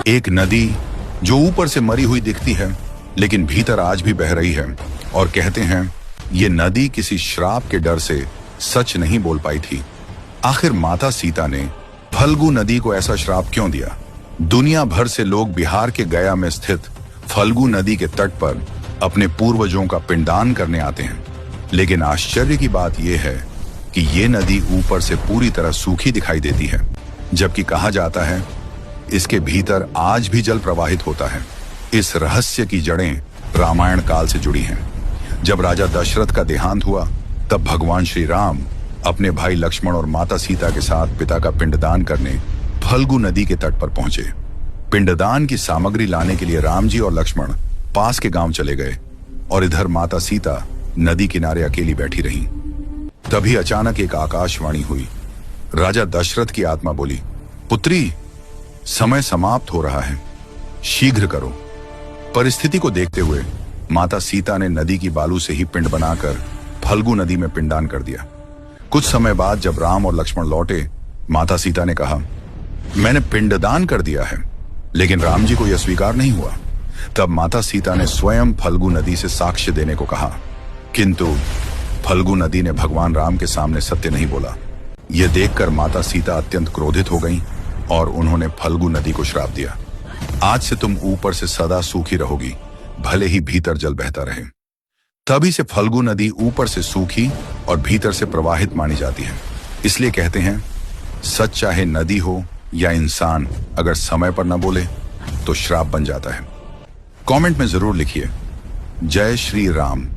एक नदी जो ऊपर से मरी हुई दिखती है लेकिन भीतर आज भी बह रही है, और कहते हैं ये नदी किसी श्राप के डर से सच नहीं बोल पाई थी। आखिर माता सीता ने फल्गु नदी को ऐसा श्राप क्यों दिया? दुनिया भर से लोग बिहार के गया में स्थित फल्गु नदी के तट पर अपने पूर्वजों का पिंडदान करने आते हैं, लेकिन आश्चर्य की बात यह है कि ये नदी ऊपर से पूरी तरह सूखी दिखाई देती है, जबकि कहा जाता है इसके भीतर आज भी जल प्रवाहित होता है। इस रहस्य की जड़ें रामायण काल से जुड़ी हैं। जब राजा दशरथ का देहांत हुआ तब भगवान श्री राम अपने भाई लक्ष्मण और माता सीता के साथ पिता का पिंडदान करने फल्गु नदी के तट पर पहुंचे। पिंडदान की सामग्री लाने के लिए राम जी और लक्ष्मण पास के गांव चले गए और इधर माता सीता नदी किनारे अकेली बैठी रहीं। तभी अचानक एक आकाशवाणी हुई। राजा दशरथ की आत्मा बोली, पुत्री, समय समाप्त हो रहा है, शीघ्र करो। परिस्थिति को देखते हुए माता सीता ने नदी की बालू से ही पिंड बनाकर फल्गु नदी में पिंडदान कर दिया। कुछ समय बाद जब राम और लक्ष्मण लौटे, माता सीता ने कहा, मैंने पिंडदान कर दिया है, लेकिन राम जी को यह स्वीकार नहीं हुआ। तब माता सीता ने स्वयं फल्गु नदी से साक्ष्य देने को कहा, किंतु फल्गु नदी ने भगवान राम के सामने सत्य नहीं बोला। यह देखकर माता सीता अत्यंत क्रोधित हो गईं और उन्होंने फल्गु नदी को श्राप दिया, आज से तुम ऊपर से सदा सूखी रहोगी, भले ही भीतर जल बहता रहे। तभी से फल्गु नदी ऊपर से सूखी और भीतर से प्रवाहित मानी जाती है। इसलिए कहते हैं सच चाहे नदी हो या इंसान, अगर समय पर न बोले तो श्राप बन जाता है। कमेंट में जरूर लिखिए, जय श्री राम।